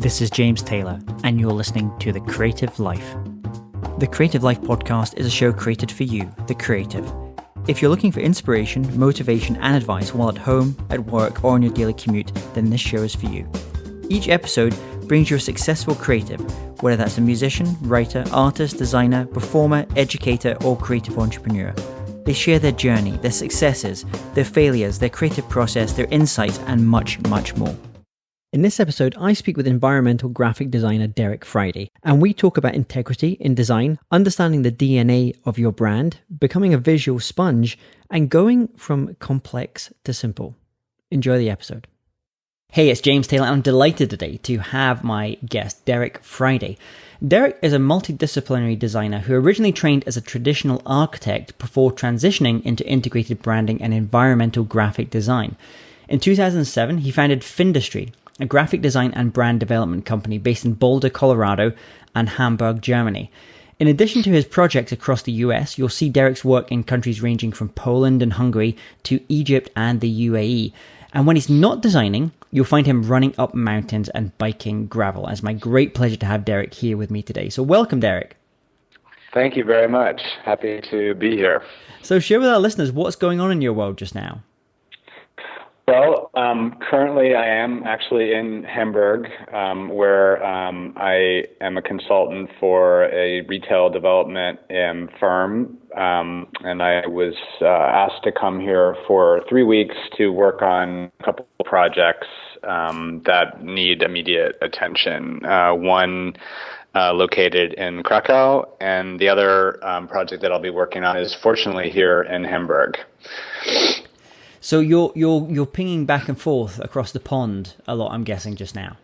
This is James Taylor, and you're listening to The Creative Life. The Creative Life podcast is a show created for you, the creative. If you're looking for inspiration, motivation, and advice while at home, at work, or on your daily commute, then this show is for you. Each episode brings you a successful creative, whether that's a musician, writer, artist, designer, performer, educator, or creative entrepreneur. They share their journey, their successes, their failures, their creative process, their insights, and much, much more. In this episode, I speak with environmental graphic designer Derek Friday, and we talk about integrity in design, understanding the DNA of your brand, becoming a visual sponge, and going from complex to simple. Enjoy the episode. Hey, it's James Taylor, and I'm delighted today to have my guest, Derek Friday. Derek is a multi-disciplinary designer who originally trained as a traditional architect before transitioning into integrated branding and environmental graphic design. In 2007, he founded Finndustry, a graphic design and brand development company based in Boulder, Colorado, and Hamburg, Germany. In addition to his projects across the US, you'll see Derek's work in countries ranging from Poland and Hungary to Egypt and the UAE. And when he's not designing, you'll find him running up mountains and biking gravel. It's my great pleasure to have Derek here with me today. So welcome, Derek. Thank you very much. Happy to be here. So share with our listeners what's going on in your world just now. Well, currently I am actually in Hamburg, where I am a consultant for a retail development firm, and I was asked to come here for 3 weeks to work on a couple of projects that need immediate attention. One located in Krakow, and the other project that I'll be working on is fortunately here in Hamburg. So you're pinging back and forth across the pond a lot, I'm guessing, just now.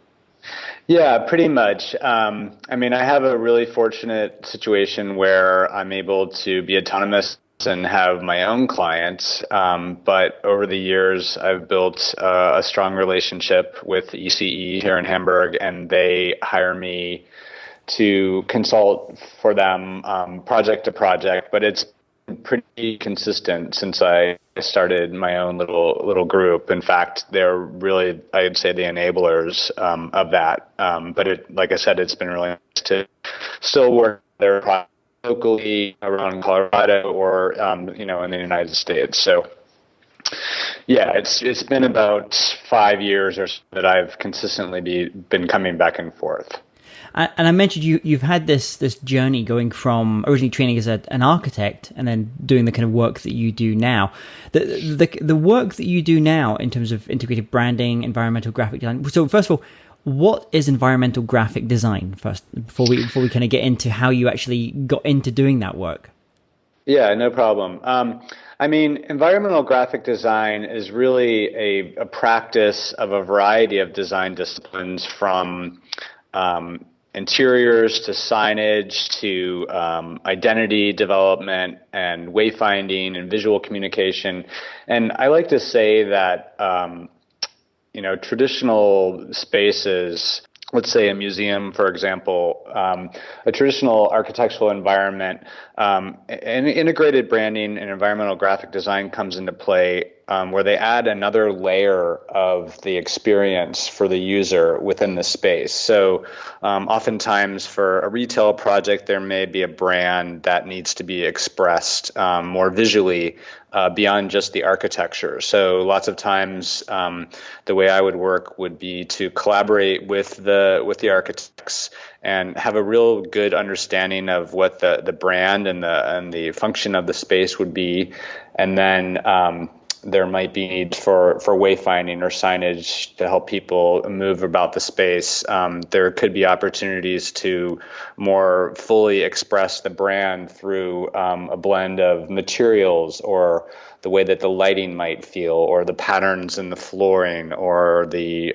Yeah, pretty much. I have a really fortunate situation where I'm able to be autonomous and have my own clients. But over the years, I've built a strong relationship with ECE here in Hamburg, and they hire me to consult for them project to project. But it's pretty consistent since I started my own little group. In fact, they're really, I'd say, the enablers of that. But like I said, it's been really nice to still work there locally around Colorado or in the United States. So yeah, it's been about 5 years or so that I've consistently been coming back and forth. And I mentioned you've had this journey going from originally training as an architect and then doing the kind of work that you do now. The work that you do now in terms of integrated branding, environmental graphic design. So first of all, what is environmental graphic design first, before we kind of get into how you actually got into doing that work? Yeah, no problem. Environmental graphic design is really a practice of a variety of design disciplines, from interiors to signage to identity development and wayfinding and visual communication. And I like to say that, traditional spaces, let's say a museum, for example, a traditional architectural environment, and integrated branding and environmental graphic design comes into play, where they add another layer of the experience for the user within the space. So oftentimes for a retail project, there may be a brand that needs to be expressed more visually beyond just the architecture. So lots of times the way I would work would be to collaborate with the architects and have a real good understanding of what the brand and the function of the space would be. And then there might be need for wayfinding or signage to help people move about the space. There could be opportunities to more fully express the brand through a blend of materials, or the way that the lighting might feel, or the patterns in the flooring, or the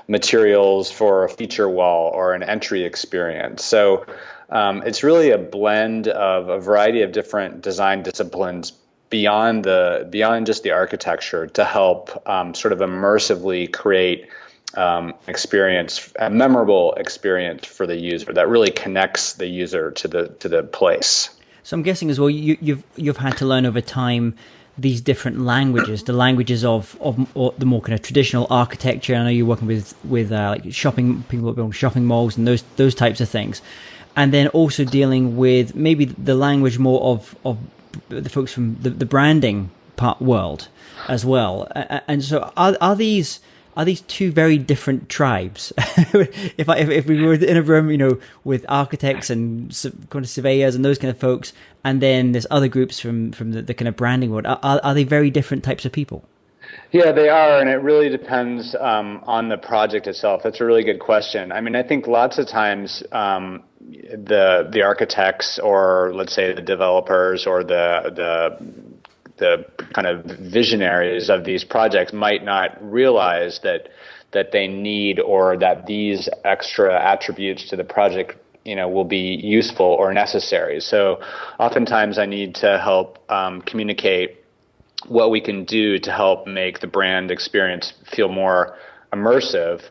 materials for a feature wall or an entry experience. So it's really a blend of a variety of different design disciplines beyond just the architecture to help sort of immersively create a memorable experience for the user that really connects the user to the place. So I'm guessing as well, you've had to learn over time these different languages, the languages of or the more kind of traditional architecture. I know you're working with like shopping, people that build shopping malls and those types of things, and then also dealing with maybe the language more of the folks from the branding part world as well. And so are these two very different tribes? if we were in a room, with architects and kind of surveyors and those kind of folks, and then there's other groups from the kind of branding world, are they very different types of people? Yeah, they are, and it really depends on the project itself. That's a really good question. I mean, I think lots of times the architects, or let's say the developers, or the kind of visionaries of these projects might not realize that they need, or that these extra attributes to the project will be useful or necessary. So oftentimes I need to help communicate what we can do to help make the brand experience feel more immersive.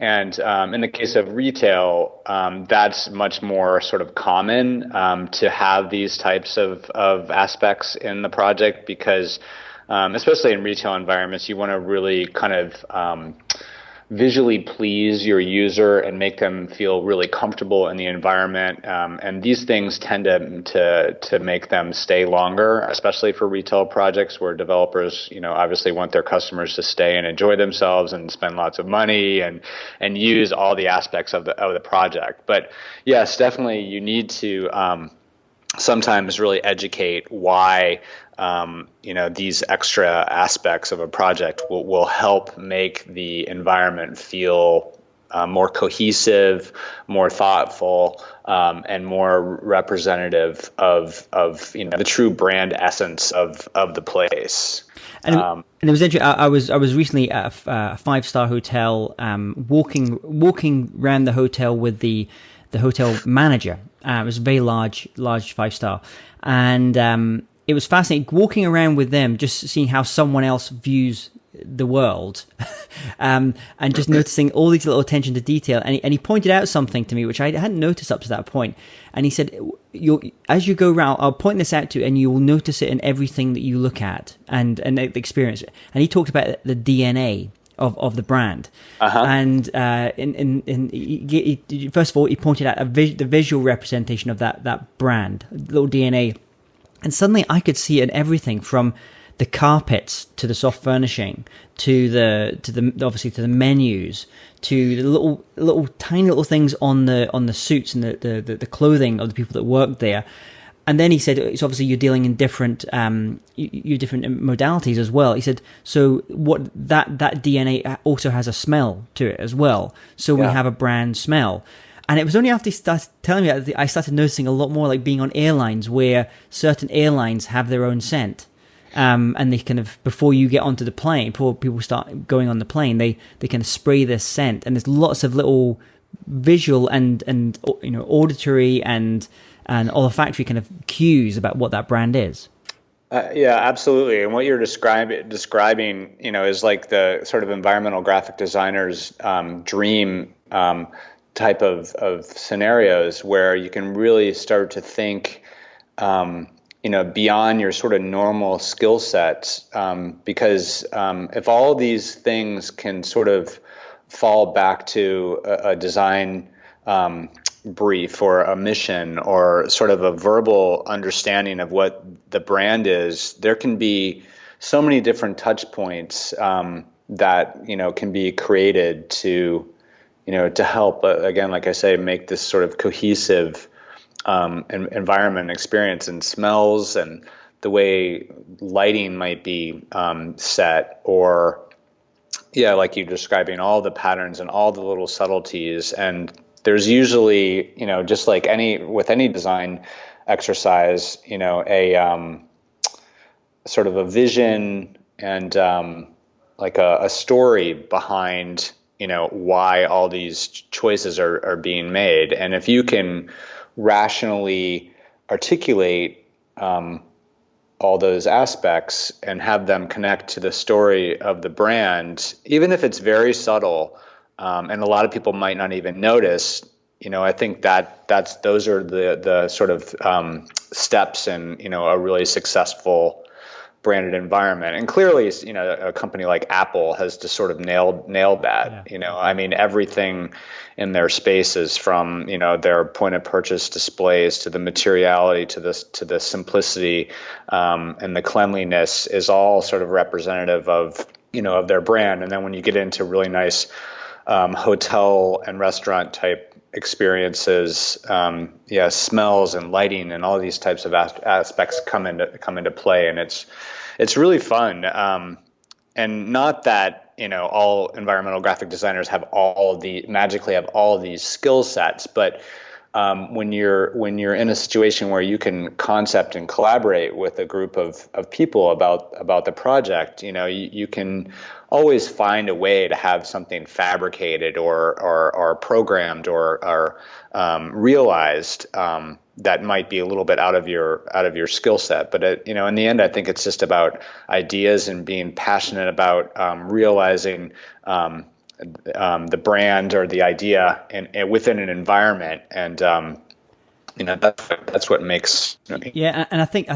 And in the case of retail, that's much more sort of common to have these types of aspects in the project, because especially in retail environments, you want to really kind of visually please your user and make them feel really comfortable in the environment. And these things tend to make them stay longer, especially for retail projects where developers, obviously want their customers to stay and enjoy themselves and spend lots of money and use all the aspects of the project. But yes, definitely you need to sometimes really educate why these extra aspects of a project will help make the environment feel more cohesive, more thoughtful, and more representative of the true brand essence of the place. And it was interesting. I was recently at a 5-star hotel, walking around the hotel with the hotel manager. It was a very large 5-star, and it was fascinating walking around with them, just seeing how someone else views the world, and just noticing all these little attention to detail. And he pointed out something to me which I hadn't noticed up to that point. And he said, as you go around, I'll point this out to you, and you will notice it in everything that you look at and experience. And he talked about the DNA of the brand. Uh-huh. And first of all, he pointed out the visual representation of that brand, little DNA. And suddenly I could see it in everything from the carpets to the soft furnishing to the obviously to the menus, to the little tiny little things on the suits and the clothing of the people that work there. And then he said, it's obviously you're dealing in different different modalities as well. He said, so what that DNA also has a smell to it as well. So we have a brand smell. And it was only after he started telling me that I started noticing a lot more, like being on airlines, where certain airlines have their own scent. And they kind of, before you get onto the plane, before people start going on the plane, they kind of spray this scent. And there's lots of little visual and auditory and olfactory kind of cues about what that brand is. Yeah, absolutely. And what you're describing, is like the sort of environmental graphic designer's dream type of scenarios, where you can really start to think, beyond your sort of normal skill sets, because if all of these things can sort of fall back to a design brief or a mission or sort of a verbal understanding of what the brand is, there can be so many different touch points that can be created to help, again, like I say, make this sort of cohesive environment experience, and smells and the way lighting might be set, or like you're describing, all the patterns and all the little subtleties. And there's usually, just like with any design exercise, a sort of a vision and like a story behind why all these choices are being made. And if you can rationally articulate all those aspects and have them connect to the story of the brand, even if it's very subtle, and a lot of people might not even notice, I think those are the sort of steps in a really successful branded environment. And clearly, a company like Apple has just sort of nailed that. Yeah. I mean, everything in their spaces, from their point of purchase displays to the materiality to the simplicity and the cleanliness, is all sort of representative of of their brand. And then when you get into really nice hotel and restaurant type experiences, smells and lighting and all these types of aspects come into play, and it's really fun. And not that all environmental graphic designers magically have all these skill sets, but when you're in a situation where you can concept and collaborate with a group of people about the project, you can always find a way to have something fabricated or programmed or realized that might be a little bit out of your skill set. But in the end, I think it's just about ideas and being passionate about realizing the brand or the idea and within an environment, and that's what makes and I think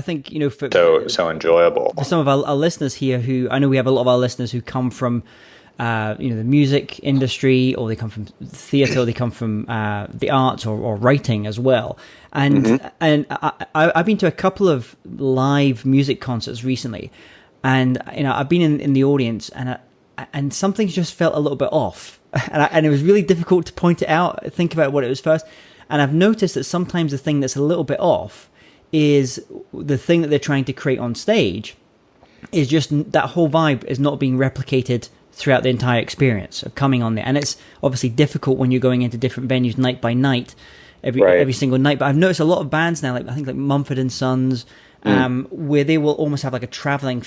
for so enjoyable. For some of our listeners here, who I know we have a lot of our listeners who come from the music industry, or they come from theatre, or they come from the arts or writing as well. And I've been to a couple of live music concerts recently, and I've been in the audience, and something just felt a little bit off, and it was really difficult to point it out, think about what it was first. And I've noticed that sometimes the thing that's a little bit off is the thing that they're trying to create on stage is just that whole vibe is not being replicated throughout the entire experience of coming on there. And it's obviously difficult when you're going into different venues night by night, every single night. But I've noticed a lot of bands now, I think like Mumford Sons, where they will almost have like a traveling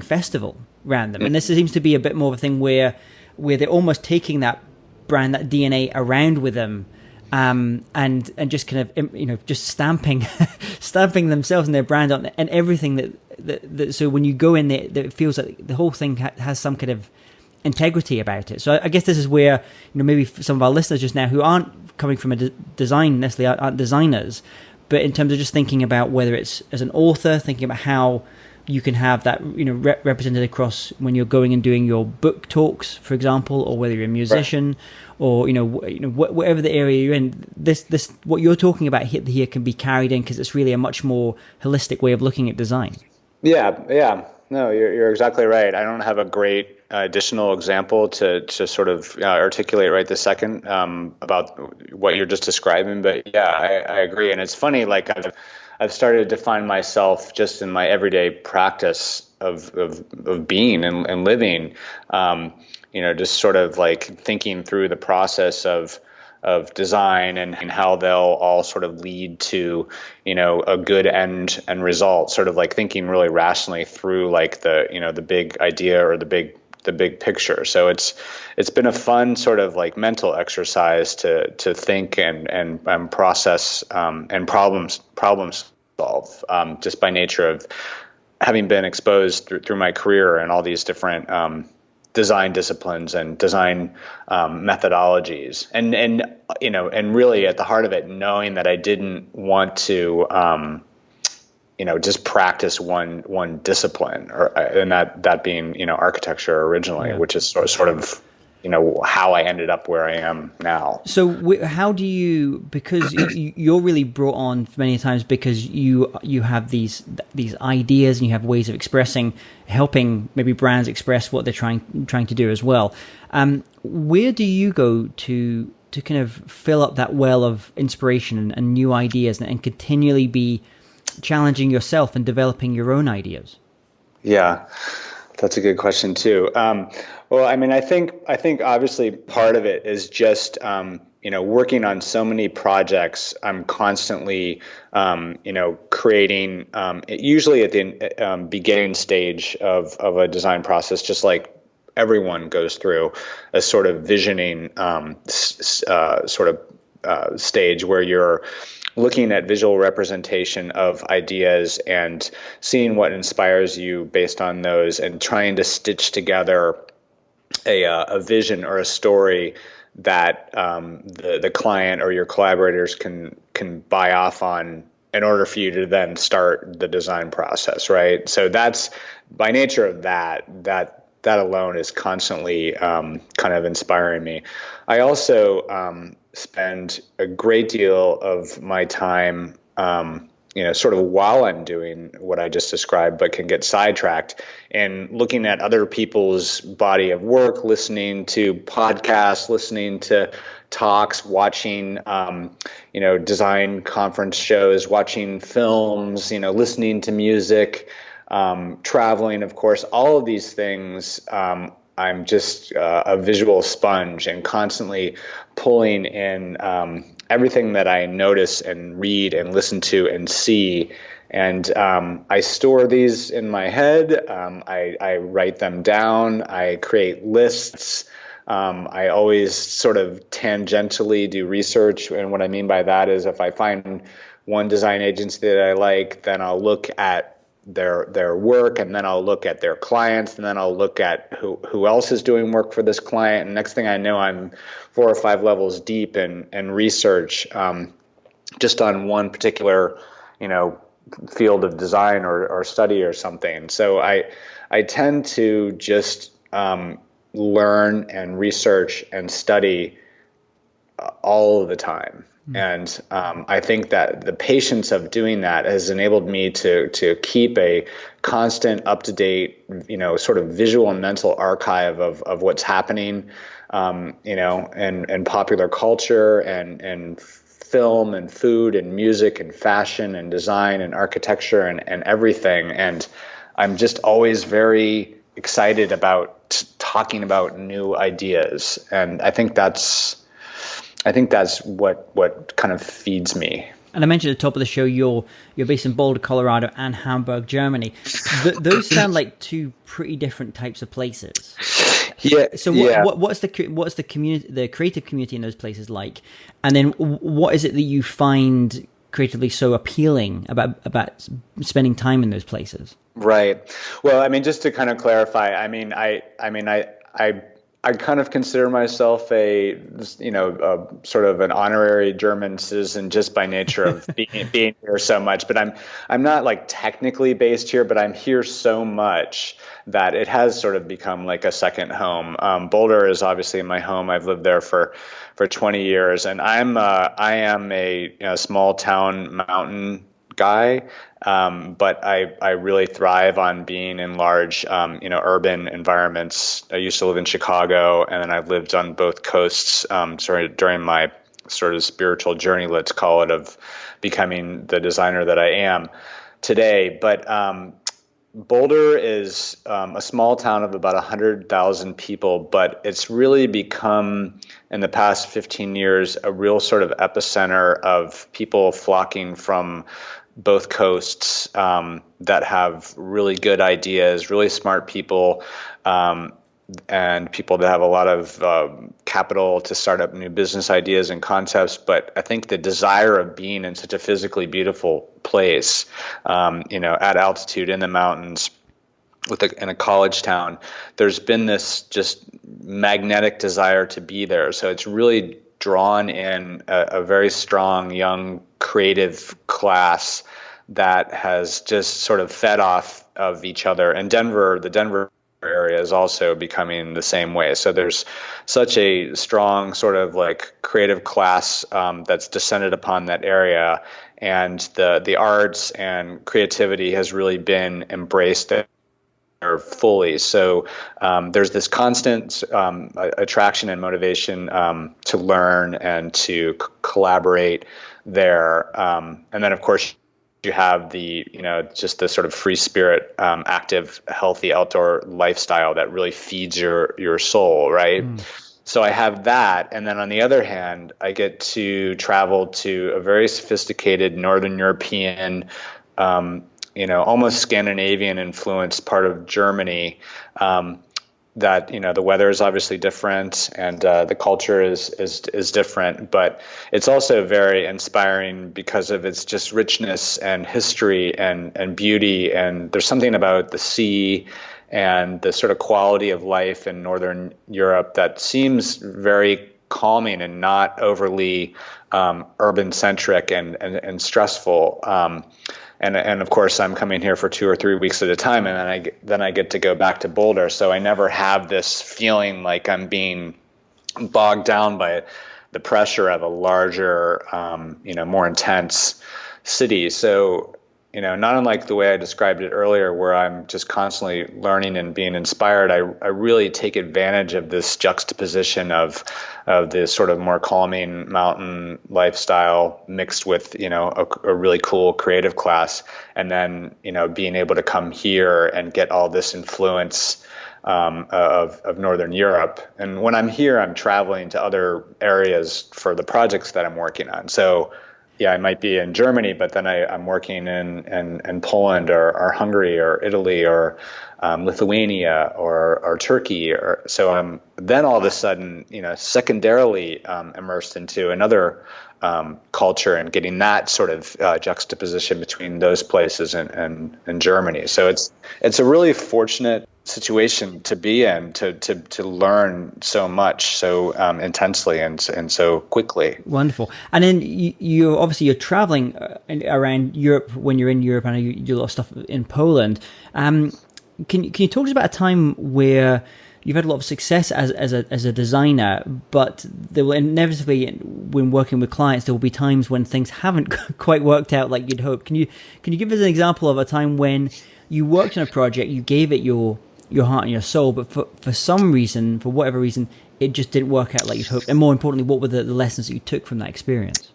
festival around them. And this seems to be a bit more of a thing where they're almost taking that brand, that DNA around with them, and just kind of just stamping themselves and their brand on, and everything that so when you go in there, it feels like the whole thing has some kind of integrity about it. So I guess this is where maybe some of our listeners just now who aren't coming from a design necessarily, aren't designers, but in terms of just thinking about whether it's as an author, thinking about how you can have that represented across when you're going and doing your book talks, for example, or whether you're a musician, or whatever the area you're in. This what you're talking about here can be carried in, because it's really a much more holistic way of looking at design. Yeah. No, you're exactly right. I don't have a great additional example to sort of articulate right this second about what you're just describing, but yeah, I agree. And it's funny, like I've started to find myself just in my everyday practice of being and living, just sort of like thinking through the process of design and how they'll all sort of lead to, a good end result, sort of like thinking really rationally through like the big idea or the big picture. So it's been a fun sort of like mental exercise to think and process and problem solve, just by nature of having been exposed through my career and all these different design disciplines and design methodologies, and really at the heart of it, knowing that I didn't want to just practice one discipline, and that being architecture originally, which is sort of how I ended up where I am now. So how do you, because you're really brought on many times because you have these ideas and you have ways of helping maybe brands express what they're trying to do as well. Where do you go to kind of fill up that well of inspiration and new ideas, and continually be challenging yourself and developing your own ideas? Yeah, that's a good question too. Well, I mean, I think obviously part of it is just, working on so many projects. I'm constantly, creating, usually at the beginning stage of a design process, just like everyone goes through a sort of visioning stage where you're looking at visual representation of ideas and seeing what inspires you based on those, and trying to stitch together a vision or a story that the client or your collaborators can buy off on in order for you to then start the design process, right? So that's by nature of that alone is constantly kind of inspiring me. I also spend a great deal of my time, sort of while I'm doing what I just described, but can get sidetracked in looking at other people's body of work, listening to podcasts, listening to talks, watching, design conference shows, watching films, listening to music, traveling, of course, all of these things. I'm just a visual sponge and constantly pulling in everything that I notice and read and listen to and see. And I store these in my head. I write them down. I create lists. I always sort of tangentially do research. And what I mean by that is if I find one design agency that I like, then I'll look at their work, and then I'll look at their clients, and then I'll look at who else is doing work for this client. And next thing I know, I'm 4 or 5 levels deep in research just on one particular, field of design or study or something. So I tend to just learn and research and study all of the time. And I think that the patience of doing that has enabled me to keep a constant, up-to-date, sort of visual and mental archive of what's happening, and popular culture and film and food and music and fashion and design and architecture and everything. And I'm just always very excited about talking about new ideas. And I think that's what kind of feeds me. And I mentioned at the top of the show, you're based in Boulder, Colorado, and Hamburg, Germany. Those sound like two pretty different types of places. Yeah. So what's the community, the creative community in those places like? And then what is it that you find creatively so appealing about spending time in those places? Right. Well, I mean, just to kind of clarify, I kind of consider myself a sort of an honorary German citizen just by nature of being here so much. But I'm not like technically based here, but I'm here so much that it has sort of become like a second home. Boulder is obviously my home. I've lived there for 20 years, and I am a small town mountain guy, but I really thrive on being in large, urban environments. I used to live in Chicago, and then I've lived on both coasts during my sort of spiritual journey, let's call it, of becoming the designer that I am today. But Boulder is a small town of about 100,000 people, but it's really become, in the past 15 years, a real sort of epicenter of people flocking from both coasts that have really good ideas, really smart people, and people that have a lot of capital to start up new business ideas and concepts. But I think the desire of being in such a physically beautiful place, at altitude in the mountains, in a college town, there's been this just magnetic desire to be there. So it's really drawn in a very strong young creative class that has just sort of fed off of each other. And the Denver area is also becoming the same way. So there's such a strong sort of like creative class that's descended upon that area, and the arts and creativity has really been embraced there fully. So there's this constant attraction and motivation to learn and to collaborate there. And then, of course, you have just the sort of free spirit, active, healthy outdoor lifestyle that really feeds your soul, right? So I have that. And then on the other hand, I get to travel to a very sophisticated Northern European, almost Scandinavian influenced part of Germany, that, the weather is obviously different and the culture is different, but it's also very inspiring because of its just richness and history and beauty. And there's something about the sea and the sort of quality of life in Northern Europe that seems very calming and not overly urban centric and stressful. And of course, I'm coming here for 2 or 3 weeks at a time, and then I get to go back to Boulder. So I never have this feeling like I'm being bogged down by the pressure of a larger, more intense city. So, not unlike the way I described it earlier, where I'm just constantly learning and being inspired, I really take advantage of this juxtaposition of this sort of more calming mountain lifestyle mixed with, a really cool creative class. And then, being able to come here and get all this influence of Northern Europe. And when I'm here, I'm traveling to other areas for the projects that I'm working on. So, yeah, I might be in Germany, but then I'm working in Poland or Hungary or Italy or Lithuania or Turkey. So I'm then all of a sudden, secondarily immersed into another culture and getting that sort of juxtaposition between those places and Germany. So it's a really fortunate situation to be in to learn so much so intensely and so quickly. Wonderful. And then you're traveling around Europe when you're in Europe. I know you do a lot of stuff in Poland. Can you talk to us about a time where you've had a lot of success as a designer, but there will inevitably, when working with clients, there will be times when things haven't quite worked out like you'd hoped. Can you give us an example of a time when you worked on a project, you gave it your heart and your soul, but for some reason, for whatever reason, it just didn't work out like you'd hoped? And more importantly, what were the lessons that you took from that experience?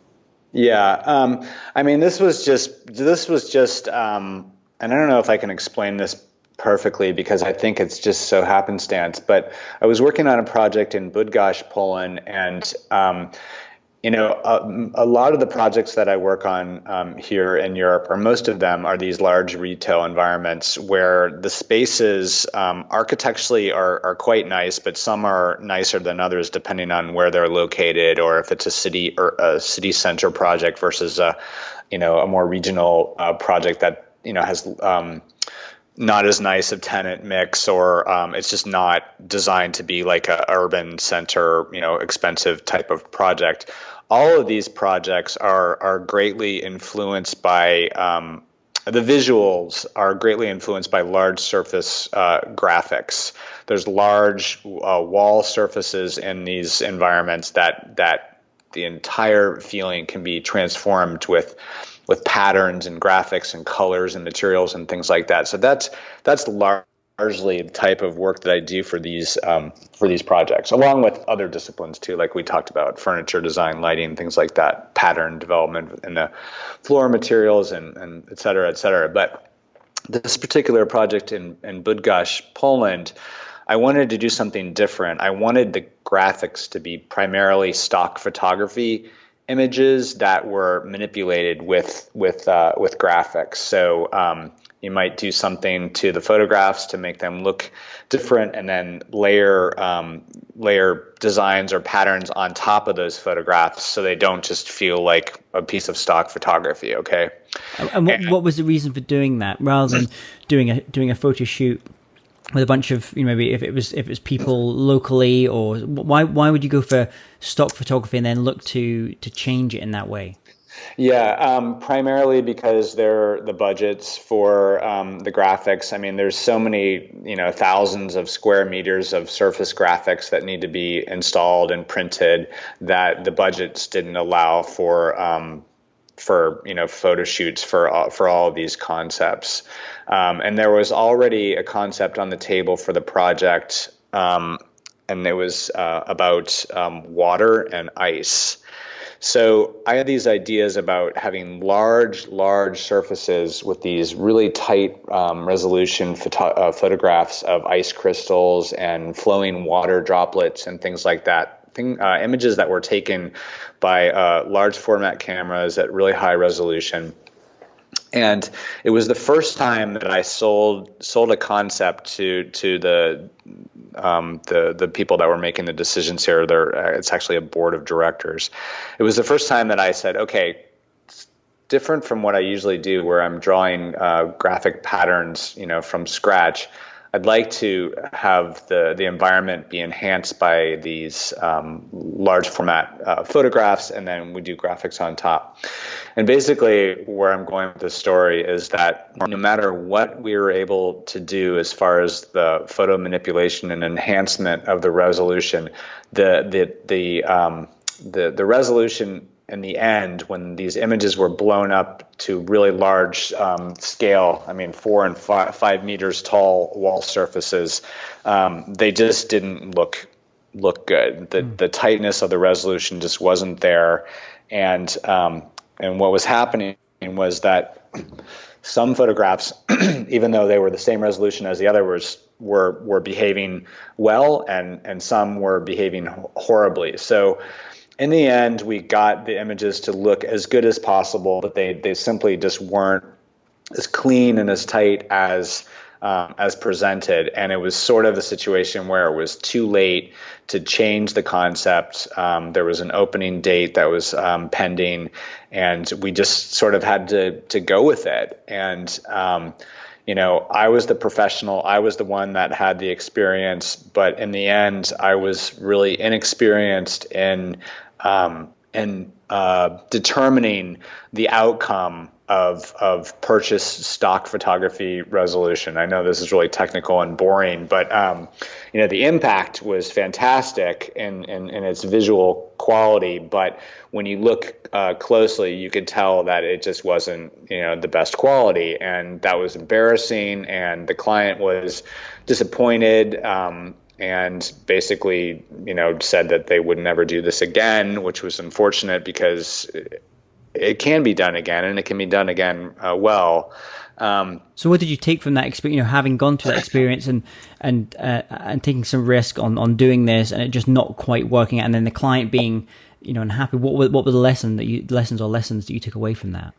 Yeah, this was just, and I don't know if I can explain this perfectly because I think it's just so happenstance, but I was working on a project in Bydgoszcz, Poland, and a lot of the projects that I work on here in Europe, or most of them, are these large retail environments where the spaces architecturally are quite nice, but some are nicer than others depending on where they're located, or if it's a city or a city center project versus a more regional project that has not as nice of tenant mix, or it's just not designed to be like a urban center, expensive type of project. All of these projects are greatly influenced by the visuals are greatly influenced by large surface graphics. There's large wall surfaces in these environments that the entire feeling can be transformed with patterns and graphics and colors and materials and things like that. So that's largely the type of work that I do for these projects, along with other disciplines too, like we talked about, furniture design, lighting, things like that, pattern development in the floor materials and et cetera, et cetera. But this particular project in Bydgoszcz, Poland, I wanted to do something different. I wanted the graphics to be primarily stock photography images that were manipulated with graphics. So you might do something to the photographs to make them look different, and then layer designs or patterns on top of those photographs so they don't just feel like a piece of stock photography. Okay. And what was the reason for doing that rather than doing a photo shoot with a bunch of, maybe if it was people locally, or why would you go for stock photography and then look to change it in that way? Yeah, primarily because the budgets for the graphics. I mean, there's so many, thousands of square meters of surface graphics that need to be installed and printed that the budgets didn't allow for photo shoots for all of these concepts. And there was already a concept on the table for the project, and it was about water and ice. So I had these ideas about having large surfaces with these really tight resolution photographs of ice crystals and flowing water droplets and things like that. Images that were taken by large format cameras at really high resolution. And it was the first time that I sold a concept to the people that were making the decisions here. It's actually a board of directors. It was the first time that I said, okay, it's different from what I usually do, where I'm drawing graphic patterns, from scratch. I'd like to have the environment be enhanced by these large format photographs, and then we do graphics on top. And basically where I'm going with this story is that no matter what we were able to do as far as the photo manipulation and enhancement of the resolution, the resolution in the end, when these images were blown up to really large scale, 4 and 5 meters tall wall surfaces, they just didn't look good. The tightness of the resolution just wasn't there, and what was happening was that some photographs, even though they were the same resolution as the others, were behaving well, and some were behaving horribly. So in the end, we got the images to look as good as possible, but they simply just weren't as clean and as tight as presented. And it was sort of a situation where it was too late to change the concept. There was an opening date that was pending, and we just sort of had to go with it. And I was the professional. I was the one that had the experience, but in the end, I was really inexperienced in determining the outcome of purchase stock photography resolution. I know this is really technical and boring, but the impact was fantastic in its visual quality. But when you look closely, you could tell that it just wasn't the best quality, and that was embarrassing. And the client was disappointed. And basically, said that they would never do this again, which was unfortunate because it can be done again, and it can be done again well. So what did you take from that experience, having gone through that experience and taking some risk on doing this, and it just not quite working out, and then the client being, unhappy? What were the lessons that you took away from that?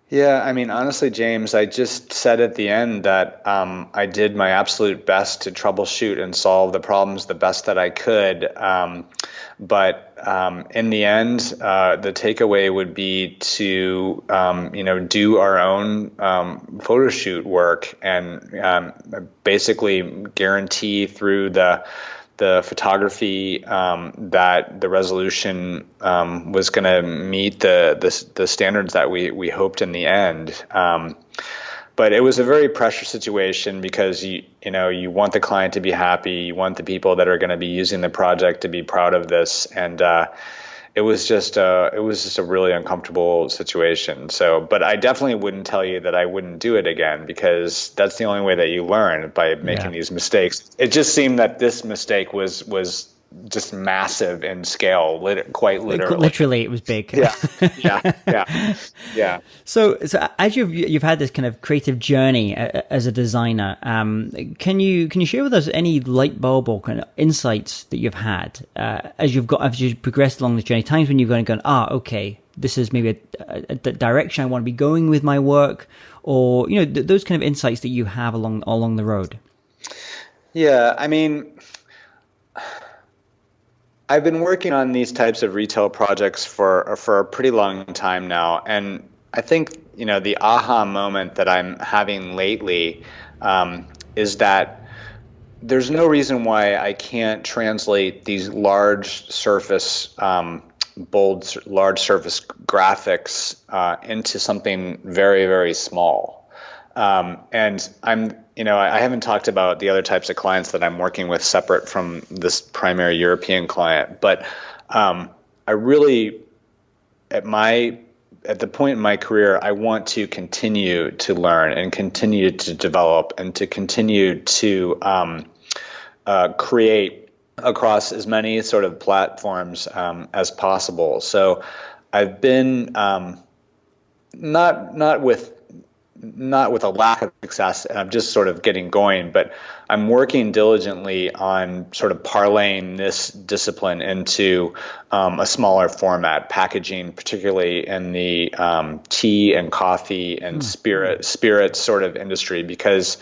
Yeah, honestly, James, I just said at the end that I did my absolute best to troubleshoot and solve the problems the best that I could. But in the end, the takeaway would be to, do our own photo shoot work, and basically guarantee through the photography that the resolution was going to meet the standards that we hoped in the end. But it was a very pressure situation because you want the client to be happy, you want the people that are going to be using the project to be proud of this, and it was just a really uncomfortable situation. So, but I definitely wouldn't tell you that I wouldn't do it again, because that's the only way that you learn, by making these mistakes. It just seemed that this mistake was just massive in scale, quite literally. Literally, it was big. Yeah. So as you've had this kind of creative journey as a designer, can you share with us any light bulb or kind of insights that you've had as you progressed along this journey? Times when you've gone, okay, this is maybe a direction I want to be going with my work, or those kind of insights that you have along the road. Yeah, I've been working on these types of retail projects for a pretty long time now, and I think the aha moment that I'm having lately is that there's no reason why I can't translate these large surface large surface graphics into something very, very small. And I haven't talked about the other types of clients that I'm working with separate from this primary European client, but I really, at the point in my career, I want to continue to learn and continue to develop and to continue to create across as many sort of platforms as possible. So I've been not with a lack of success, and I'm just sort of getting going, but I'm working diligently on sort of parlaying this discipline into a smaller format, packaging, particularly in the tea and coffee and spirits sort of industry, because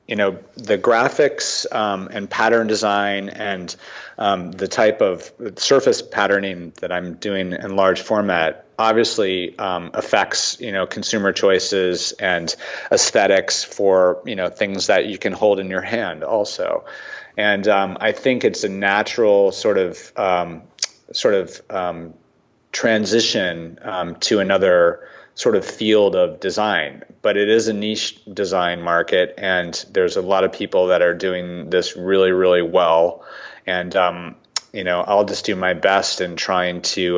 the graphics and pattern design and the type of surface patterning that I'm doing in large format obviously affects, consumer choices and aesthetics for, things that you can hold in your hand also. And I think it's a natural sort of transition to another sort of field of design, but it is a niche design market, and there's a lot of people that are doing this really, really well. And I'll just do my best in trying to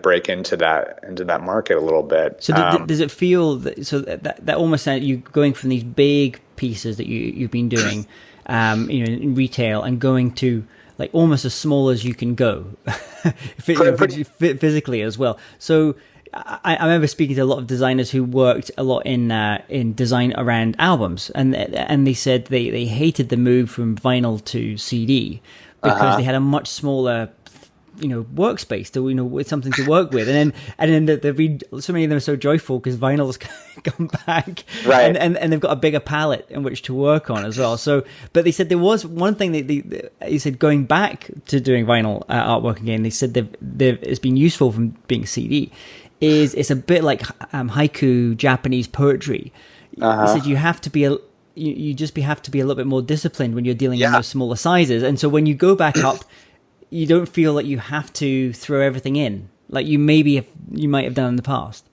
break into that market a little bit. So does it feel that almost sounds you going from these big pieces that you've been doing, in retail, and going to like almost as small as you can go, physically as well. So I remember speaking to a lot of designers who worked a lot in design around albums, and they said they hated the move from vinyl to CD because they had a much smaller workspace to with something to work with, and then so many of them are so joyful because vinyl's come back, right? And they've got a bigger palette in which to work on as well. So, but they said there was one thing they said going back to doing vinyl artwork again. They said it's been useful from being CD. It's a bit like haiku Japanese poetry. He said you have to be have to be a little bit more disciplined when you're dealing in those smaller sizes, and so when you go back up, you don't feel like you have to throw everything in like you might have done in the past.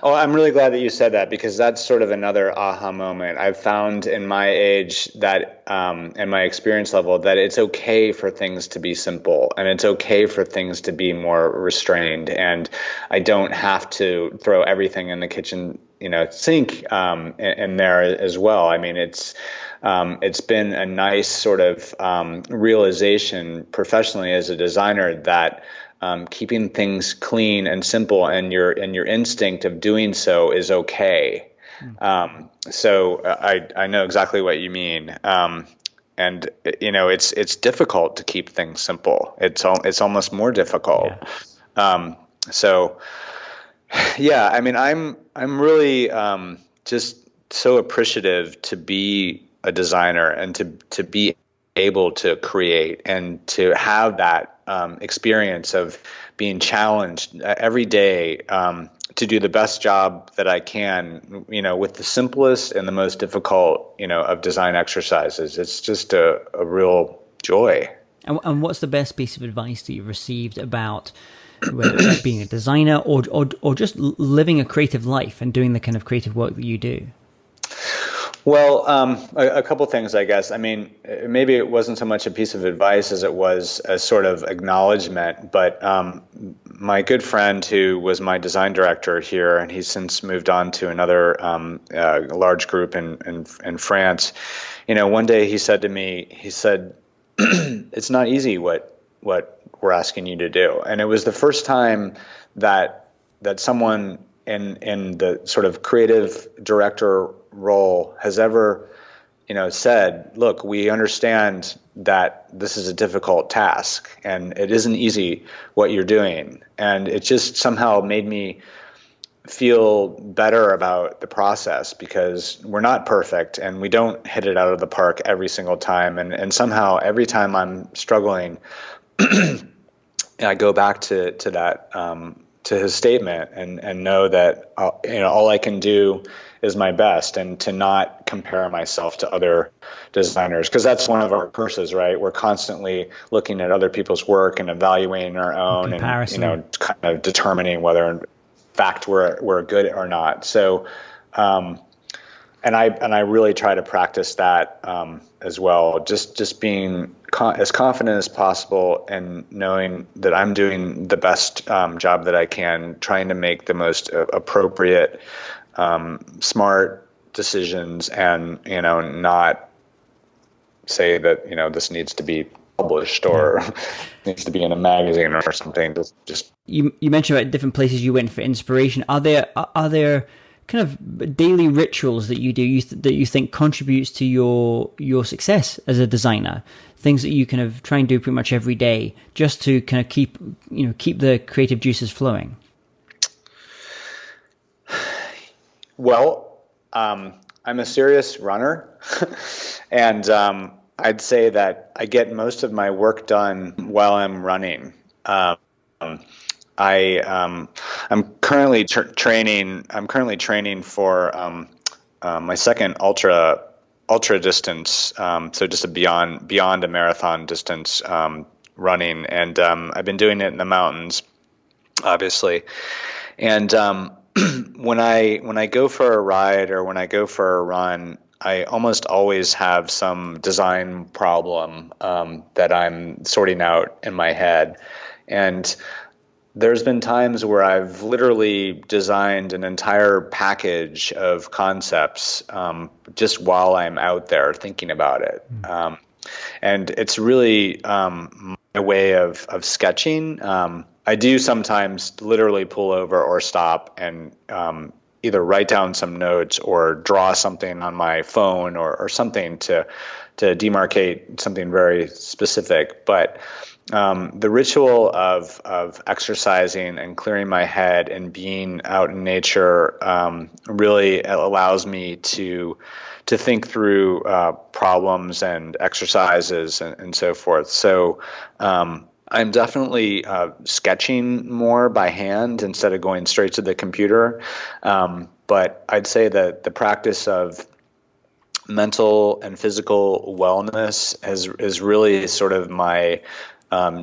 Oh, I'm really glad that you said that, because that's sort of another aha moment. I've found in my age that, and my experience level, that it's okay for things to be simple, and it's okay for things to be more restrained. And I don't have to throw everything in the kitchen, sink, in there as well. I mean, it's been a nice sort of, realization professionally as a designer that, keeping things clean and simple and your instinct of doing so is okay. So I know exactly what you mean. And it's difficult to keep things simple. It's almost more difficult. Yeah. So yeah, I mean, I'm really, just so appreciative to be a designer and to be able to create and to have that experience of being challenged every day to do the best job that I can, with the simplest and the most difficult, of design exercises. It's just a real joy. And what's the best piece of advice that you've received about whether that being a designer or just living a creative life and doing the kind of creative work that you do? Well, a couple things, I guess. I mean, maybe it wasn't so much a piece of advice as it was a sort of acknowledgement. But my good friend, who was my design director here, and he's since moved on to another large group in France. One day he said to me, "It's not easy what we're asking you to do." And it was the first time that someone in the sort of creative director role has ever, said, "Look, we understand that this is a difficult task and it isn't easy what you're doing." And it just somehow made me feel better about the process, because we're not perfect and we don't hit it out of the park every single time. And somehow every time I'm struggling, I go back to that, to his statement and know that, all I can do is my best, and to not compare myself to other designers, because that's one of our curses, right? We're constantly looking at other people's work and evaluating our own, comparison. And kind of determining whether in fact we're good or not. So and I really try to practice that as well, just being as confident as possible and knowing that I'm doing the best job that I can, trying to make the most appropriate smart decisions, and not say that this needs to be published or needs to be in a magazine or something. Just you mentioned about different places you went for inspiration. Are there kind of daily rituals that you do that you think contributes to your success as a designer? Things that you kind of try and do pretty much every day just to kind of keep the creative juices flowing? Well, I'm a serious runner, and I'd say that I get most of my work done while I'm running. I'm currently training. I'm currently training for my second ultra distance. So just a beyond a marathon distance running, and I've been doing it in the mountains, obviously. And when I go for a ride or when I go for a run, I almost always have some design problem that I'm sorting out in my head. And there's been times where I've literally designed an entire package of concepts just while I'm out there thinking about it. And it's really my way of sketching. I do sometimes literally pull over or stop and either write down some notes or draw something on my phone or something to demarcate something very specific. But the ritual of exercising and clearing my head and being out in nature really allows me to think through problems and exercises and so forth. So I'm definitely sketching more by hand instead of going straight to the computer. But I'd say that the practice of mental and physical wellness is really sort of my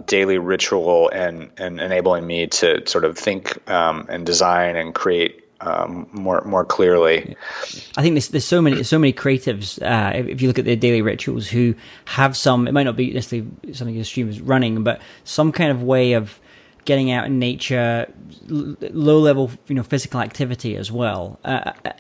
daily ritual and enabling me to sort of think and design and create more clearly. I think there's so many creatives. If you look at their daily rituals, who have some. It might not be necessarily something as extreme as running, but some kind of way of getting out in nature, low level, physical activity as well.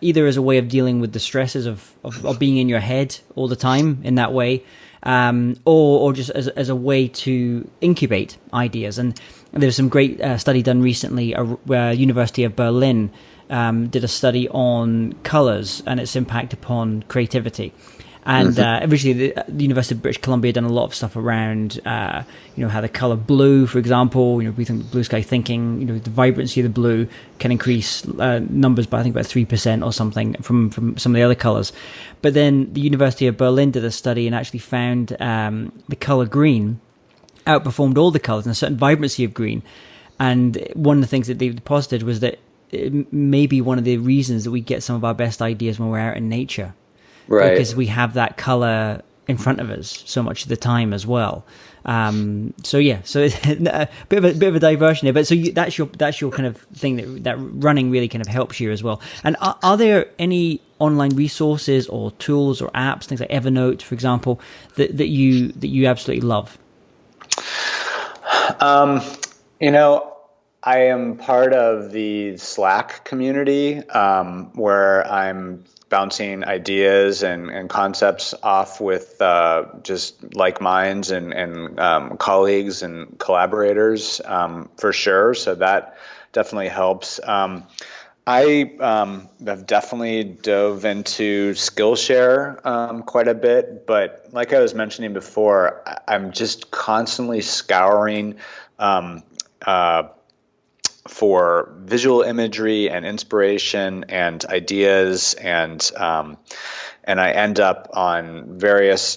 Either as a way of dealing with the stresses of being in your head all the time in that way, or just as a way to incubate ideas. And there's some great study done recently where University of Berlin did a study on colors and its impact upon creativity. And originally, the University of British Columbia done a lot of stuff around, how the color blue, for example, we think blue sky thinking, the vibrancy of the blue can increase numbers by, I think, about 3% or something from some of the other colors. But then the University of Berlin did a study and actually found the color green outperformed all the colors and a certain vibrancy of green. And one of the things that they posited was that it may be one of the reasons that we get some of our best ideas when we're out in nature. Right. Because we have that color in front of us so much of the time as well. So it's a bit of a diversion here, but so that's your kind of thing that running really kind of helps you as well. And are there any online resources or tools or apps, things like Evernote, for example, that you absolutely love? I am part of the Slack community where I'm bouncing ideas and concepts off with just like minds and colleagues and collaborators for sure. So that definitely helps. I have definitely dove into Skillshare quite a bit, but like I was mentioning before, I'm just constantly scouring for visual imagery and inspiration and ideas, and I end up on various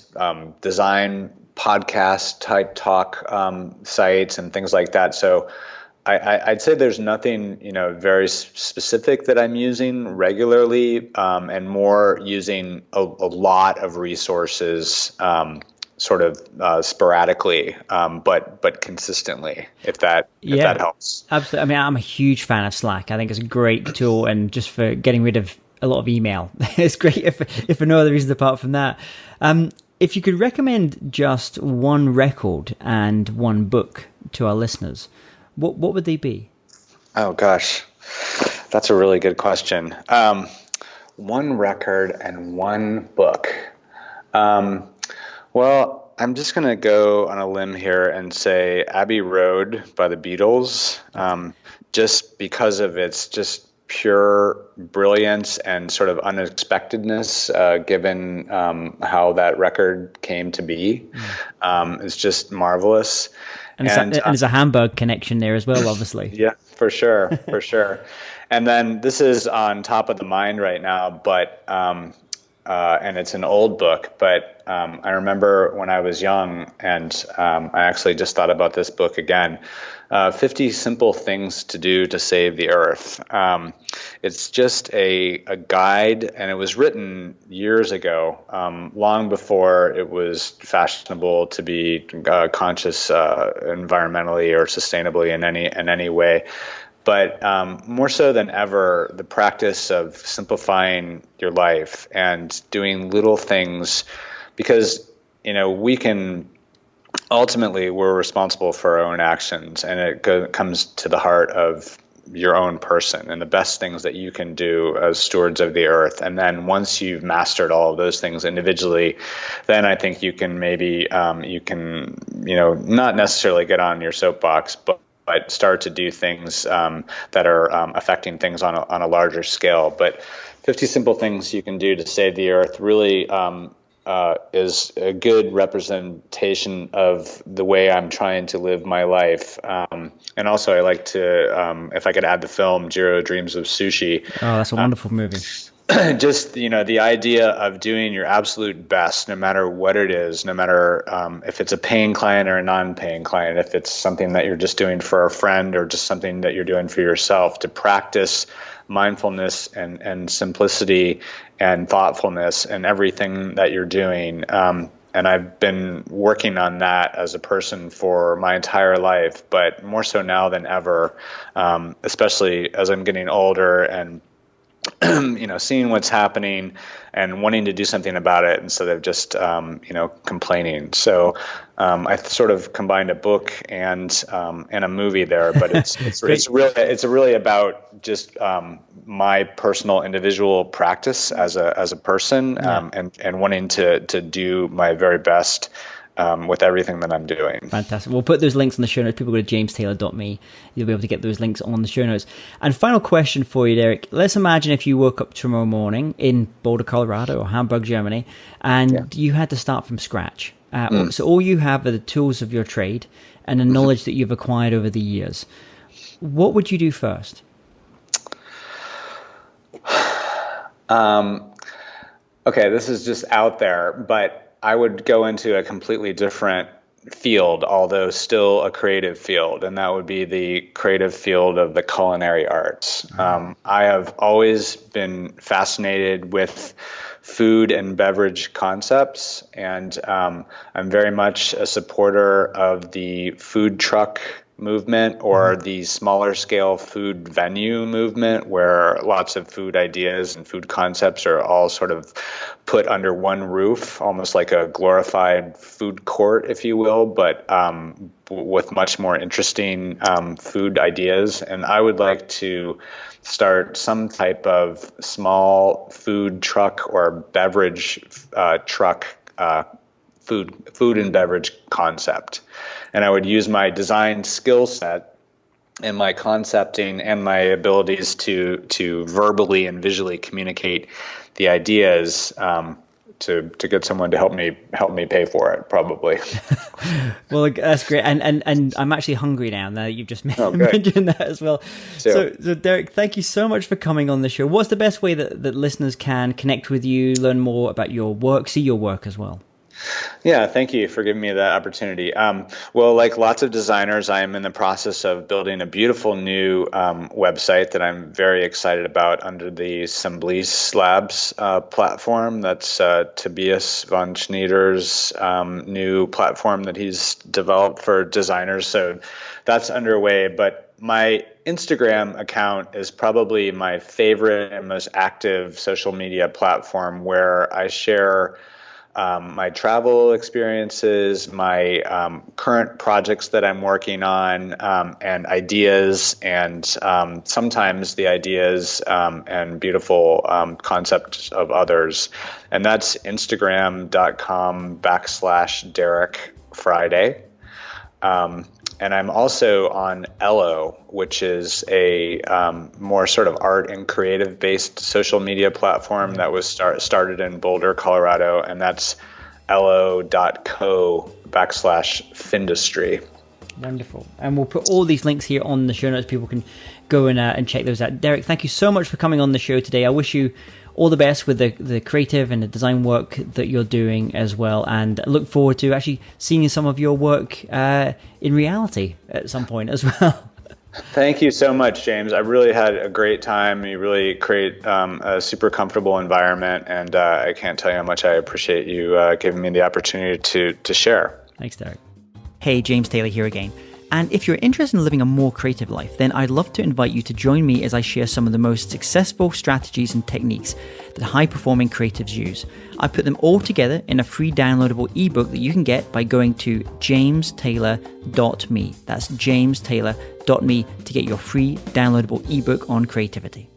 design podcast type talk sites and things like that. So I'd say there's nothing very specific that I'm using regularly, and more using a lot of resources sort of sporadically, but consistently, if that helps. Absolutely. I mean, I'm a huge fan of Slack. I think it's a great tool, and just for getting rid of a lot of email, it's great. If for no other reason apart from that, if you could recommend just one record and one book to our listeners, what would they be? Oh gosh, that's a really good question. One record and one book. Well, I'm just going to go on a limb here and say Abbey Road by the Beatles, just because of its just pure brilliance and sort of unexpectedness, given how that record came to be. It's just marvelous. And there's a Hamburg connection there as well, obviously. Yeah, for sure, for sure. And then this is on top of the mind right now, but and it's an old book, but I remember when I was young, and I actually just thought about this book again, 50 Simple Things to Do to Save the Earth. It's just a guide, and it was written years ago, long before it was fashionable to be conscious environmentally or sustainably in any way. But more so than ever, the practice of simplifying your life and doing little things, because we're responsible for our own actions, and it comes to the heart of your own person and the best things that you can do as stewards of the earth. And then once you've mastered all of those things individually, then I think you can maybe not necessarily get on your soapbox, but start to do things that are affecting things on a larger scale. But 50 Simple Things You Can Do to Save the Earth really is a good representation of the way I'm trying to live my life. And also I like to, if I could add the film Jiro Dreams of Sushi. Oh, that's a wonderful movie. Just, the idea of doing your absolute best, no matter what it is, no matter if it's a paying client or a non-paying client, if it's something that you're just doing for a friend or just something that you're doing for yourself, to practice mindfulness and simplicity and thoughtfulness in everything that you're doing. And I've been working on that as a person for my entire life, but more so now than ever, especially as I'm getting older and seeing what's happening and wanting to do something about it instead of just, complaining. So I sort of combined a book and a movie there, but it's really about just my personal individual practice as a person, and wanting to do my very best with everything that I'm doing. Fantastic. We'll put those links in the show notes. People go to jamestaylor.me. You'll be able to get those links on the show notes. And final question for you, Derek. Let's imagine if you woke up tomorrow morning in Boulder, Colorado or Hamburg, Germany, and you had to start from scratch. So all you have are the tools of your trade and the knowledge that you've acquired over the years. What would you do first? Okay, this is just out there, but I would go into a completely different field, although still a creative field, and that would be the creative field of the culinary arts. I have always been fascinated with food and beverage concepts, and I'm very much a supporter of the food truck movement or the smaller scale food venue movement, where lots of food ideas and food concepts are all sort of put under one roof, almost like a glorified food court, if you will, but with much more interesting food ideas. And I would like to start some type of small food truck or beverage truck food and beverage concept. And I would use my design skill set and my concepting and my abilities to verbally and visually communicate the ideas to get someone to help me pay for it, probably. Well, that's great. And I'm actually hungry now that you've just mentioned that as well. So Derek, thank you so much for coming on the show. What's the best way that listeners can connect with you, learn more about your work, see your work as well? Yeah, thank you for giving me that opportunity. Well, like lots of designers, I am in the process of building a beautiful new website that I'm very excited about under the Symblice Labs platform. That's Tobias von Schneider's new platform that he's developed for designers. So that's underway. But my Instagram account is probably my favorite and most active social media platform, where I share my travel experiences, my current projects that I'm working on, and ideas, and sometimes the ideas and beautiful concepts of others. And that's Instagram.com/Derek Friday. And I'm also on Ello, which is a more sort of art and creative based social media platform that was started in Boulder, Colorado. And that's ello.co/Finndustry. Wonderful. And we'll put all these links here on the show notes. People can go and check those out. Derek, thank you so much for coming on the show today. I wish you all the best with the creative and the design work that you're doing as well. And I look forward to actually seeing some of your work in reality at some point as well. Thank you so much, James. I really had a great time. You really create a super comfortable environment, and I can't tell you how much I appreciate you giving me the opportunity to share. Thanks, Derek. Hey, James Taylor here again. And if you're interested in living a more creative life, then I'd love to invite you to join me as I share some of the most successful strategies and techniques that high-performing creatives use. I put them all together in a free downloadable ebook that you can get by going to jamestaylor.me. That's jamestaylor.me to get your free downloadable ebook on creativity.